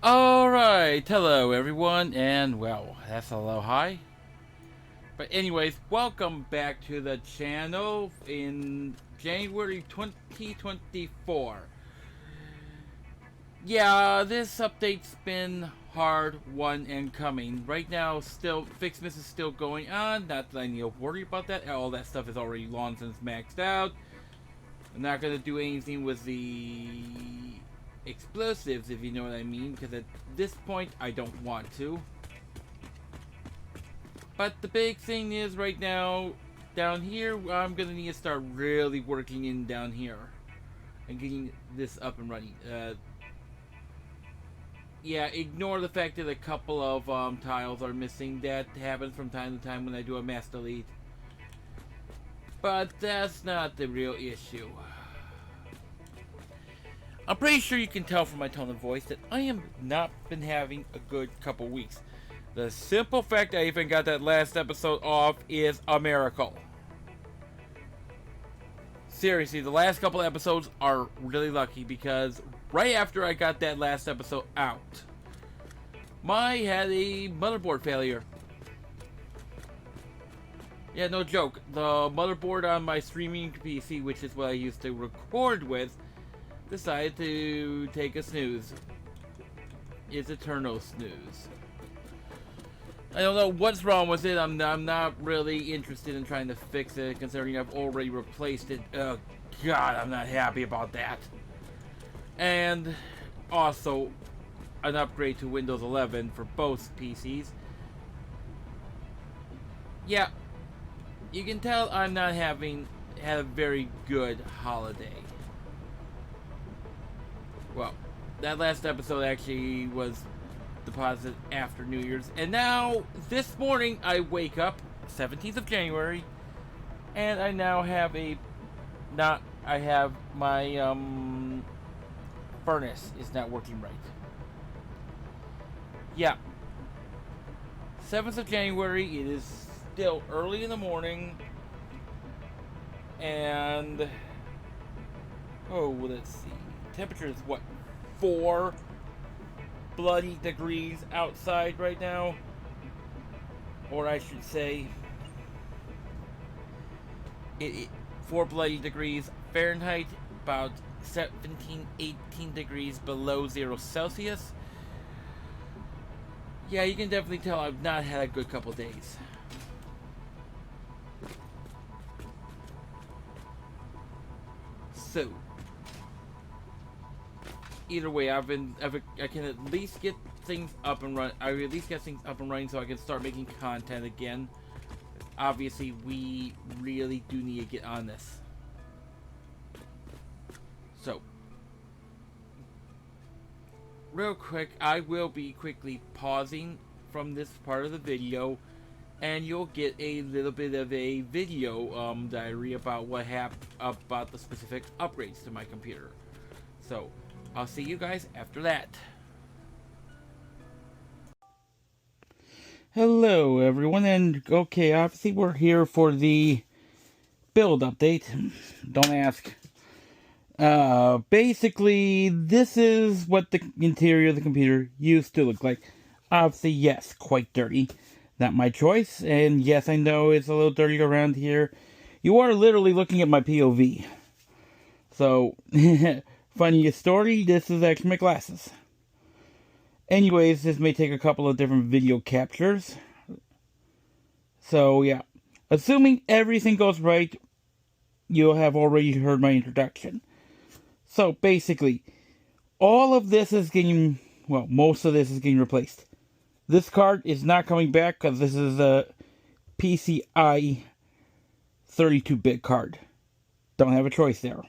Alright, hello everyone, and well, that's a low high. But anyways, welcome back to the channel in January 2024. Yeah, this update's been hard one and coming. Right now, still, Fixmas is still going on, not that I need to worry about that. All that stuff is already long since maxed out. I'm not going to do anything with the explosives, if you know what I mean, because at this point, I don't want to. But the big thing is right now, down here, I'm going to need to start really working in down here and getting this up and running. Yeah, ignore the fact that a couple of tiles are missing. That happens from time to time when I do a mass delete. But that's not the real issue. I'm pretty sure you can tell from my tone of voice that I have not been having a good couple weeks. The simple fact I even got that last episode off is a miracle. Seriously, the last couple episodes are really lucky because right after I got that last episode out, I had a motherboard failure. Yeah, no joke. The motherboard on my streaming PC, which is what I used to record with, decided to take a snooze. It's eternal snooze. I don't know what's wrong with it. I'm not really interested in trying to fix it, considering I've already replaced it. Oh, God, I'm not happy about that. And also, an upgrade to Windows 11 for both PCs. Yeah, you can tell I'm not having had a very good holiday. Well, that last episode actually was deposited after New Year's, and now this morning I wake up 17th of January and I now have my furnace is not working right. Yeah, 7th of January, it is still early in the morning, and let's see, temperature is what, 4 bloody degrees outside right now, or I should say 4 bloody degrees Fahrenheit, about 17-18 degrees below 0 Celsius. Yeah, you can definitely tell I've not had a good couple days. So either way, I can at least get things up and running. I at least get things up and running so I can start making content again. Obviously, we really do need to get on this. So, real quick, I will be quickly pausing from this part of the video, and you'll get a little bit of a video diary about what happened about the specific upgrades to my computer. So, I'll see you guys after that. Hello everyone, and okay, obviously we're here for the build update. Don't ask. Basically, this is what the interior of the computer used to look like. Obviously, yes, quite dirty. Not my choice, and yes, I know it's a little dirty around here. You are literally looking at my POV. So, funniest story, this is actually my glasses. Anyways, this may take a couple of different video captures. So, yeah. Assuming everything goes right, you'll have already heard my introduction. So, basically, all of this is getting, well, most of this is getting replaced. This card is not coming back because this is a PCI 32-bit card. Don't have a choice there.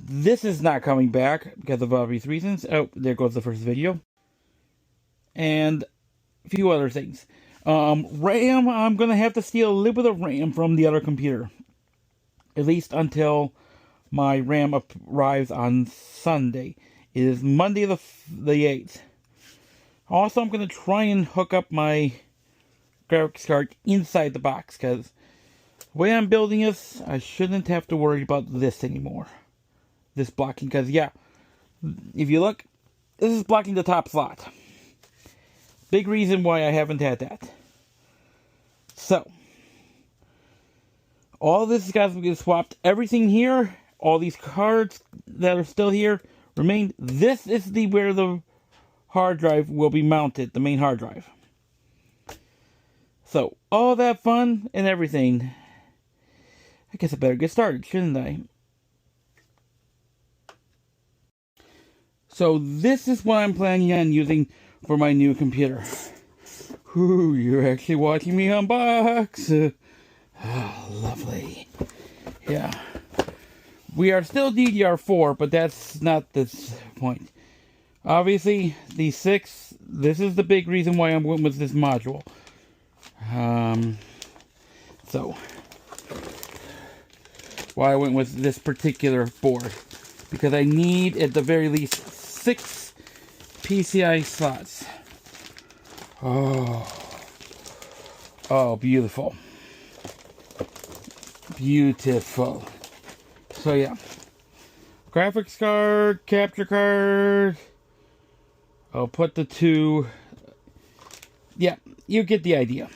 This is not coming back because of obvious reasons. Oh, there goes the first video. And a few other things. RAM, I'm going to have to steal a little bit of RAM from the other computer. At least until my RAM arrives on Sunday. It is Monday the 8th. Also, I'm going to try and hook up my graphics card inside the box, because the way I'm building this, I shouldn't have to worry about this anymore. This blocking, because yeah, If you look, this is blocking the top slot. Big reason why I haven't had that. So, all this guys will get swapped. Everything here, all these cards that are still here, remain. This is where the hard drive will be mounted, the main hard drive. So, all that fun and everything. I guess I better get started, shouldn't I? So, this is what I'm planning on using for my new computer. Ooh, you're actually watching me unbox. Oh, lovely. Yeah. We are still DDR4, but that's not this point. Obviously, the 6, this is the big reason why I'm going with this module. So, why I went with this particular board. Because I need, at the very least, 6 PCI slots. Oh, beautiful. Beautiful. So yeah, graphics card, capture card. I'll put the 2. Yeah, you get the idea.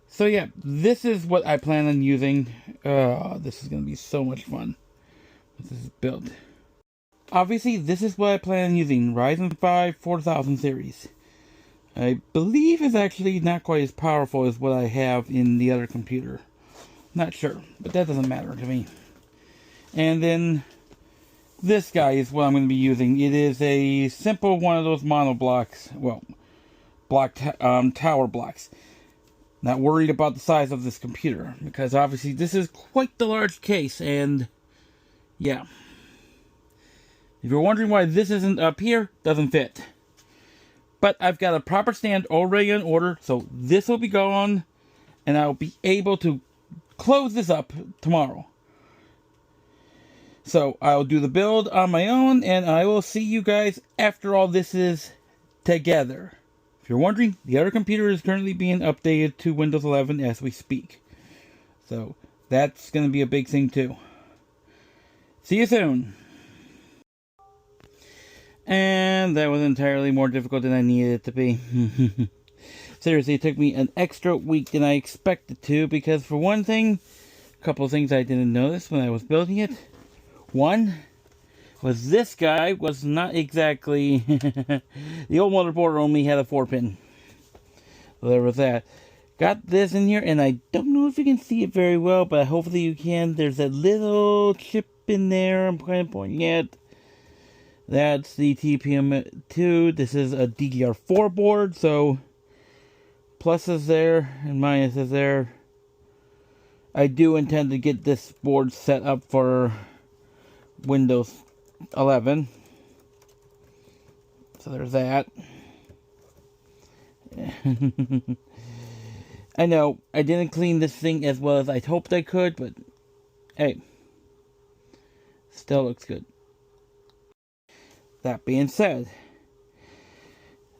So yeah, this is what I plan on using. This is going to be so much fun with this build. Obviously, this is what I plan on using. Ryzen 5 4000 series. I believe it's actually not quite as powerful as what I have in the other computer. Not sure, but that doesn't matter to me. And then this guy is what I'm going to be using. It is a simple one of those mono blocks. Well, tower blocks. Not worried about the size of this computer, because obviously this is quite the large case, and yeah. If you're wondering why this isn't up here, doesn't fit. But I've got a proper stand already in order, so this will be gone, and I'll be able to close this up tomorrow. So I'll do the build on my own, and I will see you guys after all this is together. If you're wondering, the other computer is currently being updated to Windows 11 as we speak. So that's going to be a big thing too. See you soon. And that was entirely more difficult than I needed it to be. Seriously, it took me an extra week than I expected to, because for one thing, a couple of things I didn't notice when I was building it. One was this guy was not exactly... the old motherboard only had a 4-pin. So there was that. Got this in here, and I don't know if you can see it very well, but hopefully you can. There's a little chip in there I'm kind of pointing at. That's the TPM2. This is a DDR4 board, so pluses there and minuses there. I do intend to get this board set up for Windows 11. So there's that. I know, I didn't clean this thing as well as I hoped I could, but hey, still looks good. That being said,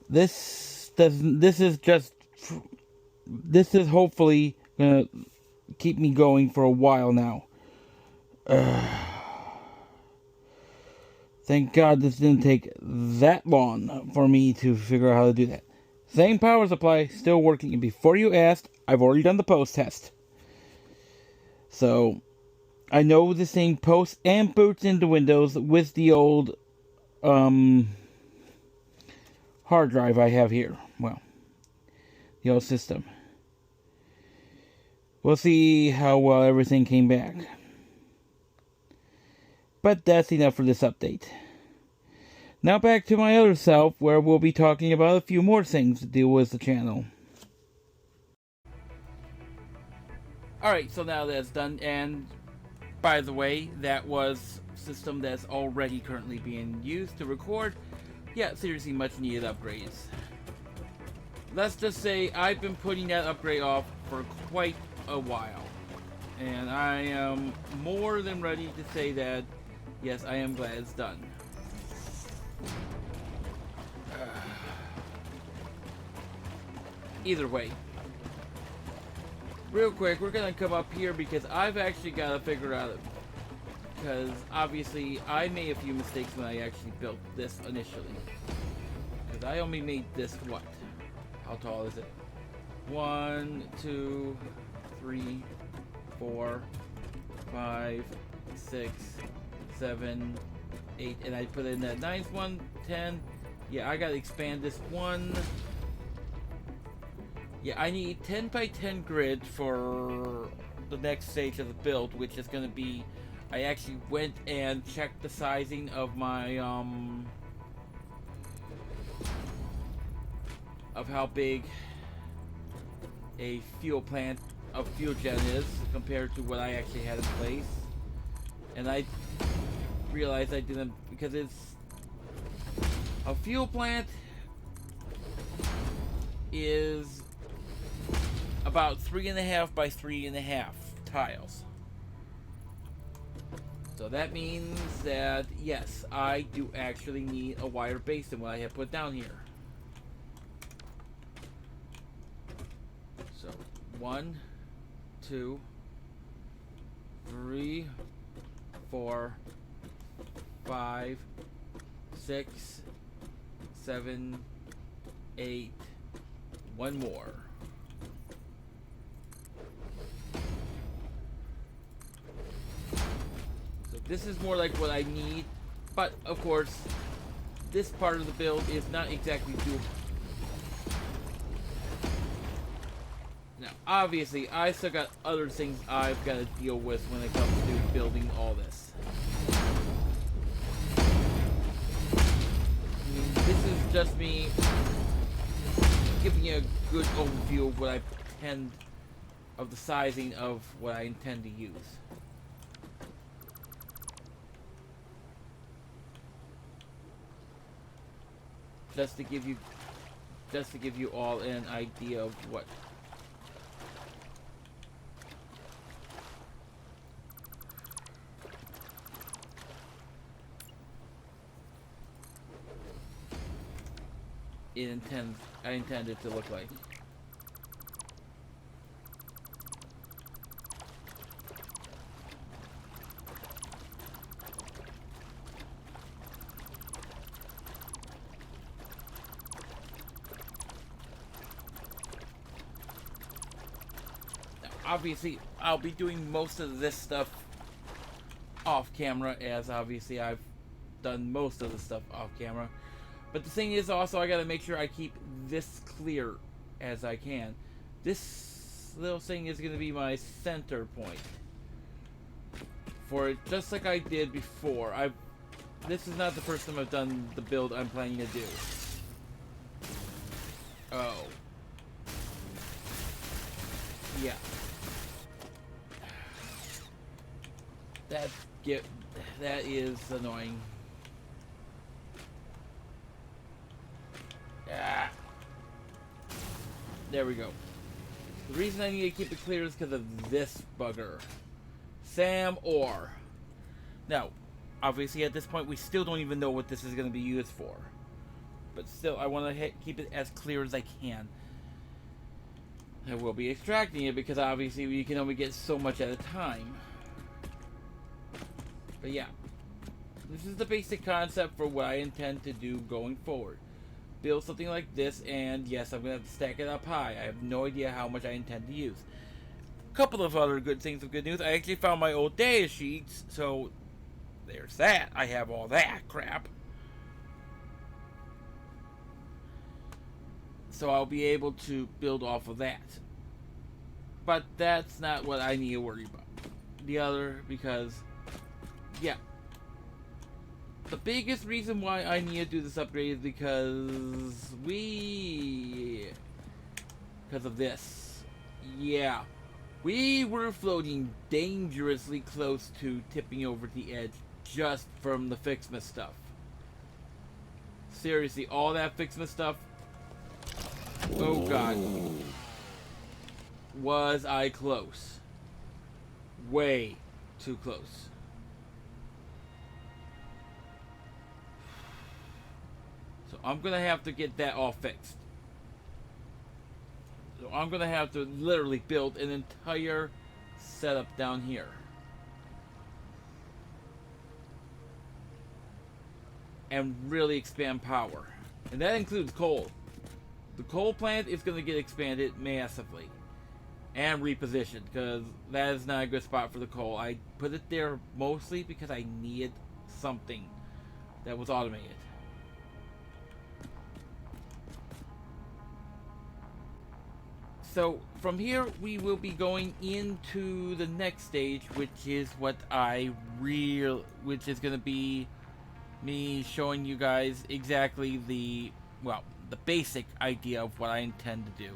this is hopefully gonna keep me going for a while now. Thank God this didn't take that long for me to figure out how to do that. Same power supply, still working. And before you asked, I've already done the post test. So, I know this thing posts and boots into Windows with the old hard drive I have here. Well, the old system. We'll see how well everything came back. But that's enough for this update. Now back to my other self, where we'll be talking about a few more things to deal with the channel. Alright, so now that's done, and by the way, that was a system that's already currently being used to record. Yeah, seriously, much needed upgrades. Let's just say I've been putting that upgrade off for quite a while. And I am more than ready to say that, yes, I am glad it's done. Either way, real quick, we're gonna come up here because I've actually got to figure out because obviously I made a few mistakes when I actually built this initially. Because I only made this, what? How tall is it? 1, 2, 3, 4, 5, 6, 7, 8, and I put in that 9th one, 10. Yeah, I gotta expand this one. Yeah, I need 10 by 10 grid for the next stage of the build, which is gonna be, I actually went and checked the sizing of my, of how big a fuel plant of fuel gen is compared to what I actually had in place. And I realized I didn't, because it's a fuel plant is about 3.5 by 3.5 tiles. So that means that yes, I do actually need a wider base than what I have put down here. So 1, 2, 3, 4, 5, 6, 7, 8, one more. So this is more like what I need, but of course, this part of the build is not exactly doable. Now, obviously, I still got other things I've got to deal with when it comes to building all this. I mean, this is just me giving you a good overview of what I intend, of the sizing of what I intend to use. Just to give you all an idea of what. I intend it to look like. Now, obviously, I'll be doing most of this stuff off camera, as obviously I've done most of the stuff off camera. But the thing is also, I gotta make sure I keep this clear as I can. This little thing is gonna be my center point for it, just like I did before. This is not the first time I've done the build I'm planning to do. Oh. Yeah. That is annoying. Ah. There we go. The reason I need to keep it clear is because of this bugger. Sam Orr. Now, obviously at this point we still don't even know what this is going to be used for. But still, I want to keep it as clear as I can. I will be extracting it because obviously you can only get so much at a time. But yeah. This is the basic concept for what I intend to do going forward. Build something like this, and yes, I'm going to have to stack it up high. I have no idea how much I intend to use. A couple of other good things of good news. I actually found my old data sheets, so there's that. I have all that crap. So I'll be able to build off of that. But that's not what I need to worry about. The other, because, yeah. The biggest reason why I need to do this upgrade is because of this. Yeah. We were floating dangerously close to tipping over the edge just from the Fixmas stuff. Seriously, all that Fixmas stuff. Oh god. Was I close? Way too close. So I'm going to have to get that all fixed. So I'm going to have to literally build an entire setup down here. and really expand power. And that includes coal. The coal plant is going to get expanded massively and repositioned, because that is not a good spot for the coal. I put it there mostly because I needed something that was automated. So from here we will be going into the next stage, which is which is going to be me showing you guys exactly the basic idea of what I intend to do.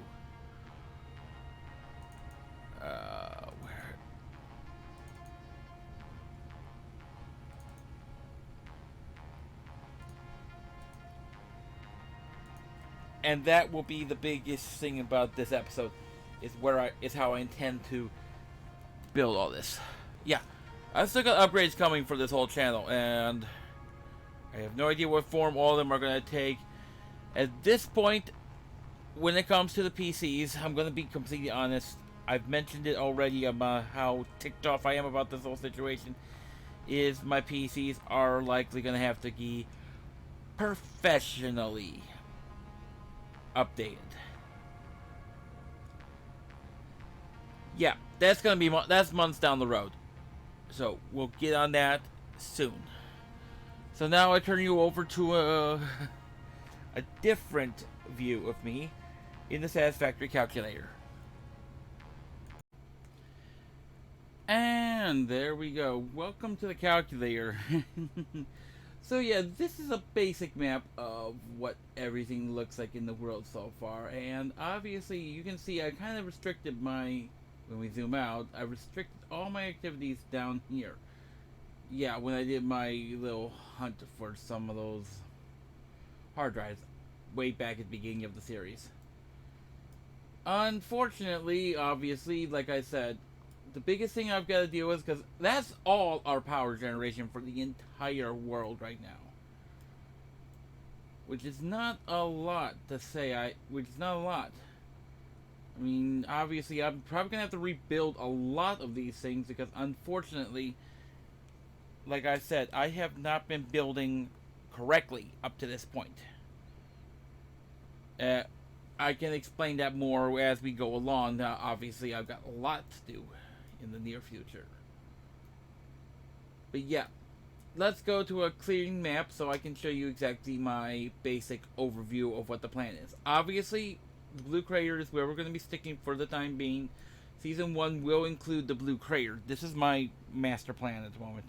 Where? And that will be the biggest thing about this episode, is how I intend to build all this. Yeah, I still got upgrades coming for this whole channel, and I have no idea what form all of them are going to take. At this point, when it comes to the PCs, I'm going to be completely honest. I've mentioned it already about how ticked off I am about this whole situation. Is my PCs are likely going to have to be professionally updated. Yeah, that's months down the road. So we'll get on that soon. So now I turn you over to a different view of me in the Satisfactory calculator. And there we go. Welcome to the calculator. So yeah, this is a basic map of what everything looks like in the world so far. And obviously you can see I kind of restricted when we zoom out, I restricted all my activities down here. Yeah, when I did my little hunt for some of those hard drives way back at the beginning of the series. Unfortunately, obviously, like I said, the biggest thing I've got to deal with, because that's all our power generation for the entire world right now. Which is not a lot to say, which is not a lot. I mean, obviously, I'm probably going to have to rebuild a lot of these things, because unfortunately, like I said, I have not been building correctly up to this point. I can explain that more as we go along. Now, obviously, I've got a lot to do in the near future. But yeah, let's go to a clearing map so I can show you exactly my basic overview of what the plan is. Obviously, the blue crater is where we're going to be sticking for the time being. Season 1 will include the blue crater. This is my master plan at the moment.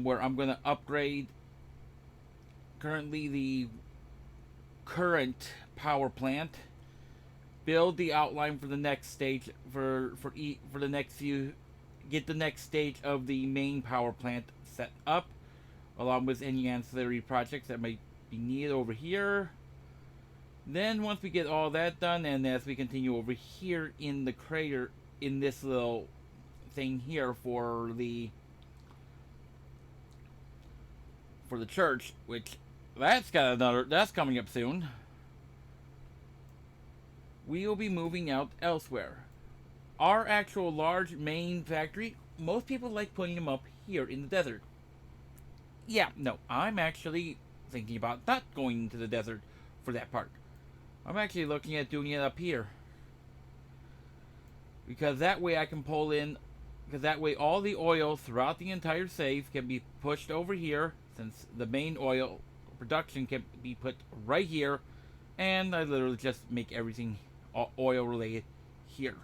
Where I'm going to upgrade currently the current power plant, build the outline for the next stage for the next few, get the next stage of the main power plant set up, along with any ancillary projects that might be needed over here. Then once we get all that done, and as we continue over here in the crater, in this little thing here for the church, which that's coming up soon, we will be moving out elsewhere. Our actual large main factory, most people like putting them up here in the desert. Yeah, no, I'm actually thinking about not going to the desert for that part. I'm actually looking at doing it up here. Because that way I can pull in, because that way all the oil throughout the entire save can be pushed over here, since the main oil production can be put right here, and I literally just make everything oil related here,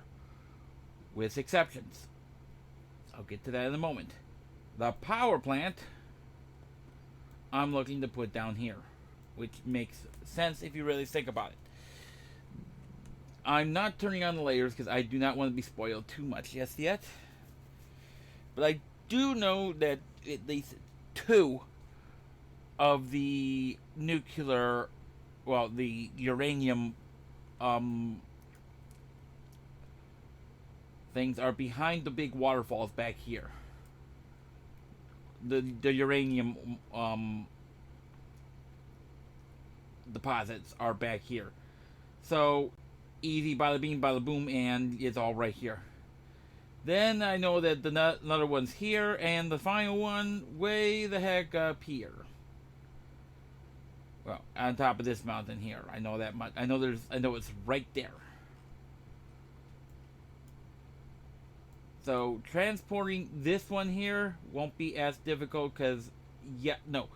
with exceptions. I'll get to that in a moment. The power plant I'm looking to put down here, which makes sense if you really think about it. I'm not turning on the layers because I do not want to be spoiled too much just yet. But I do know that at least 2 of the nuclear, well, the uranium things are behind the big waterfalls back here. The uranium deposits are back here. So easy, bada bing, bada boom, and it's all right here. Then I know that another one's here, and the final one way the heck up here. Well, on top of this mountain here. I know that much. I know it's right there. So transporting this one here won't be as difficult because, yeah, no.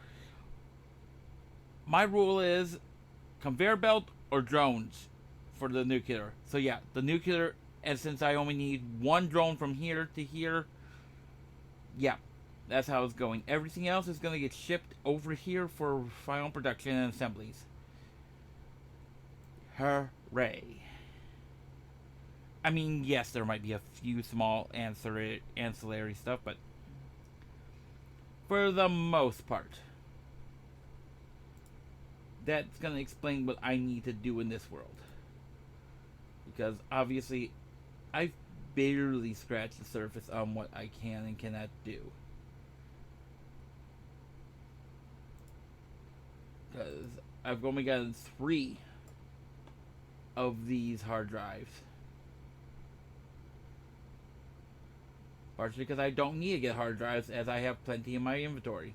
My rule is conveyor belt or drones for the nuclear. So yeah, the nuclear, and since I only need one drone from here to here, yeah, that's how it's going. Everything else is going to get shipped over here for final production and assemblies. Hooray. I mean, yes, there might be a few small ancillary stuff, but for the most part, that's going to explain what I need to do in this world. Because obviously, I've barely scratched the surface on what I can and cannot do. Because I've only gotten 3 of these hard drives. Partially because I don't need to get hard drives, as I have plenty in my inventory.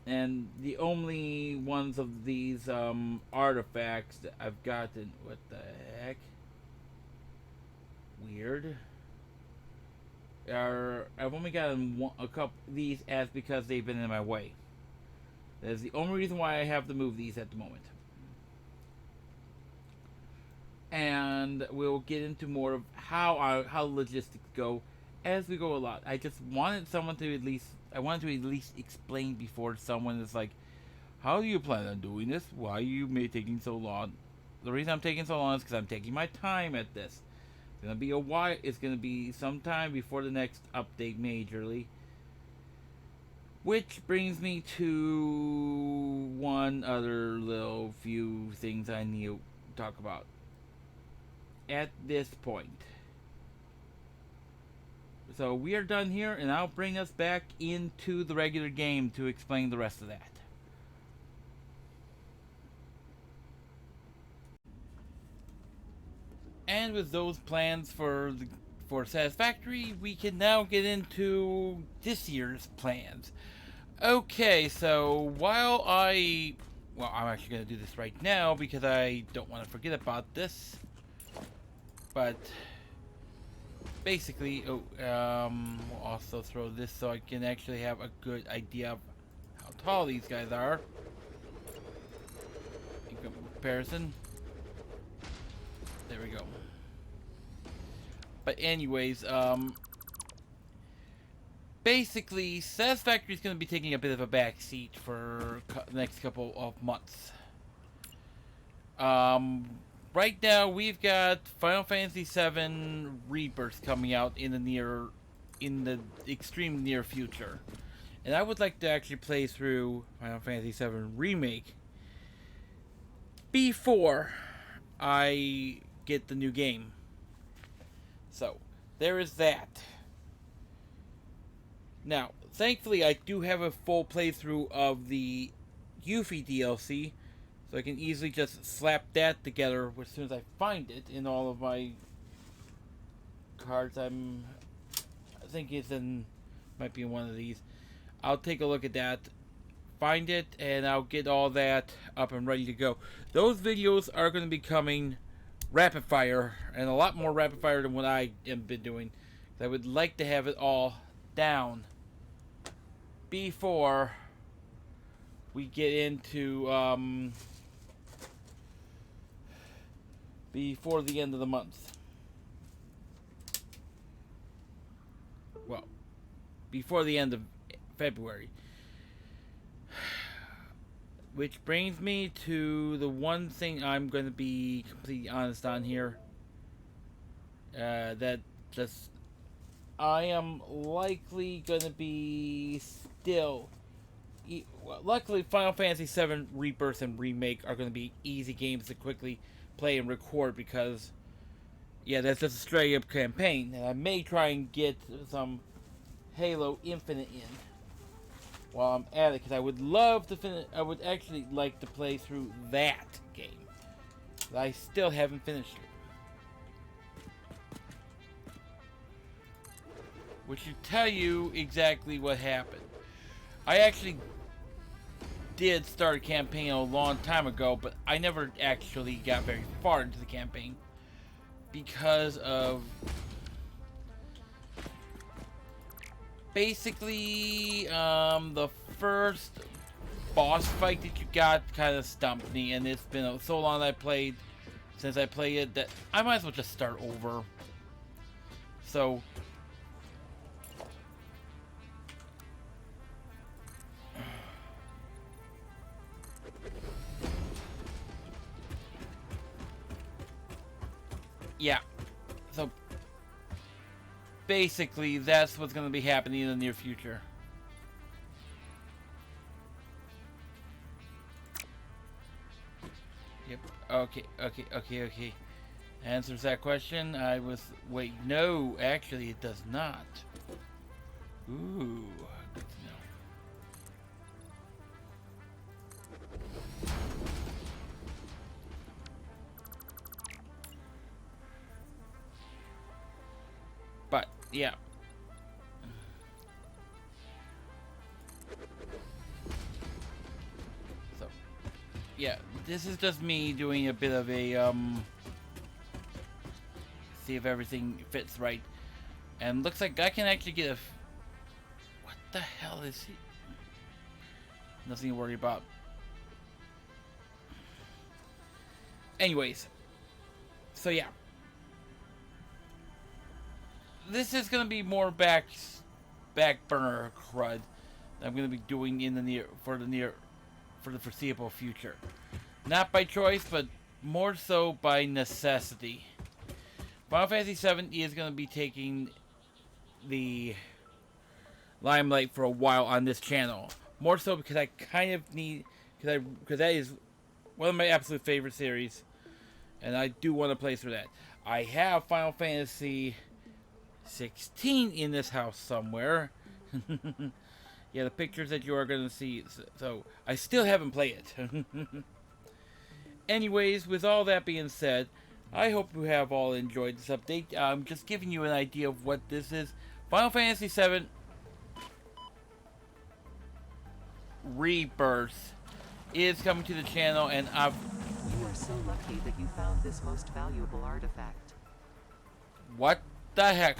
And the only ones of these artifacts that I've gotten, what the heck? Weird. I've only gotten a couple of these as because they've been in my way. That is the only reason why I have to move these at the moment. And we'll get into more of how logistics go as we go a lot. I just wanted someone to at least explain before someone is like, how do you plan on doing this? Why are you taking so long? The reason I'm taking so long is because I'm taking my time at this. It's gonna be a while. It's gonna be some time before the next update majorly. Which brings me to one other little few things I need to talk about at this point. So we are done here, and I'll bring us back into the regular game to explain the rest of that. And with those plans for Satisfactory, we can now get into this year's plans. Okay, so while I'm actually going to do this right now because I don't want to forget about this. But basically, we'll also throw this so I can actually have a good idea of how tall these guys are in comparison. There we go. But anyways, basically, Satisfactory is going to be taking a bit of a back seat for the next couple of months. Right now, we've got Final Fantasy VII Rebirth coming out in the extreme near future, and I would like to actually play through Final Fantasy VII Remake before I get the new game. So there is that. Now, thankfully, I do have a full playthrough of the Yuffie DLC. So I can easily just slap that together as soon as I find it in all of my cards. I think might be in one of these. I'll take a look at that, find it, and I'll get all that up and ready to go. Those videos are going to be coming rapid fire, and a lot more rapid fire than what I have been doing. I would like to have it all down before we get into before the end of the month. Well, before the end of February. Which brings me to the one thing I'm going to be completely honest on here. That just I am likely going to be still. Luckily, Final Fantasy VII Rebirth and Remake are going to be easy games to quickly play and record because, yeah, that's just a straight up campaign. And I may try and get some Halo Infinite in while I'm at it because I would love to finish. I would actually like to play through that game. But I still haven't finished it. which should tell you exactly what happened. I actually did start a campaign a long time ago, but I never actually got very far into the campaign because of basically the first boss fight that you got kind of stumped me, and it's been so long that I played since I played it that I might as well just start over. So yeah, so basically that's what's going to be happening in the near future. Yep. Okay. Answers that question. Wait, no, actually it does not. Ooh, good to know. But, yeah. So, yeah, this is just me doing a bit of a, see if everything fits right. And looks like I can actually get a... What the hell is he? Nothing to worry about. Anyways. So yeah. This is gonna be more back burner crud that I'm gonna be doing in the for the foreseeable future. Not by choice, but more so by necessity. Final Fantasy VII is gonna be taking the limelight for a while on this channel. More so because I kind of need, because that is one of my absolute favorite series, and I do want to play through that. I have Final Fantasy 16 in this house somewhere. Yeah, the pictures that you are going to see. So I still haven't played it. Anyways, with all that being said, I hope you have all enjoyed this update. I'm just giving you an idea of what this is. Final Fantasy VII Rebirth is coming to the channel, and You are so lucky that you found this most valuable artifact. What the heck?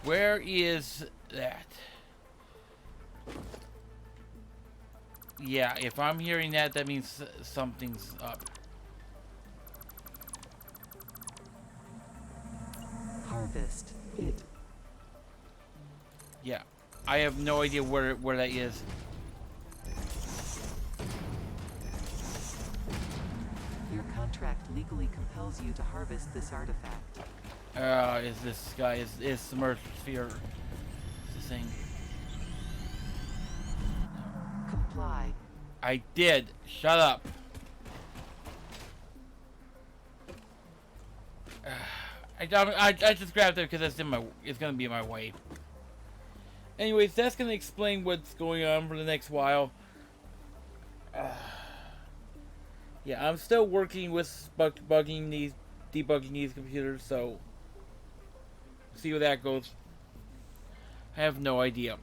Where is that? Yeah, if I'm hearing that, that means something's up. Harvest it. Yeah, I have no idea where that is. Your contract legally compels you to harvest this artifact. Is this guy is Smurf Sphere the thing? Comply. I did. Shut up. I just grabbed it because it's gonna be in my way. Anyways, that's gonna explain what's going on for the next while. Yeah, I'm still working with debugging these computers, so see where that goes. I have no idea.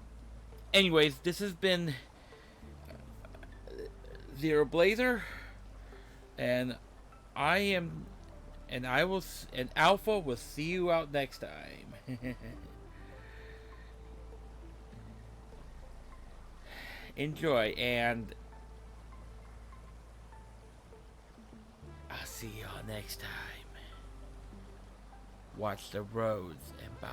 Anyways, this has been Zero Blazer, and Alpha will see you out next time. Enjoy, and I'll see y'all next time. Watch the roads, and bye.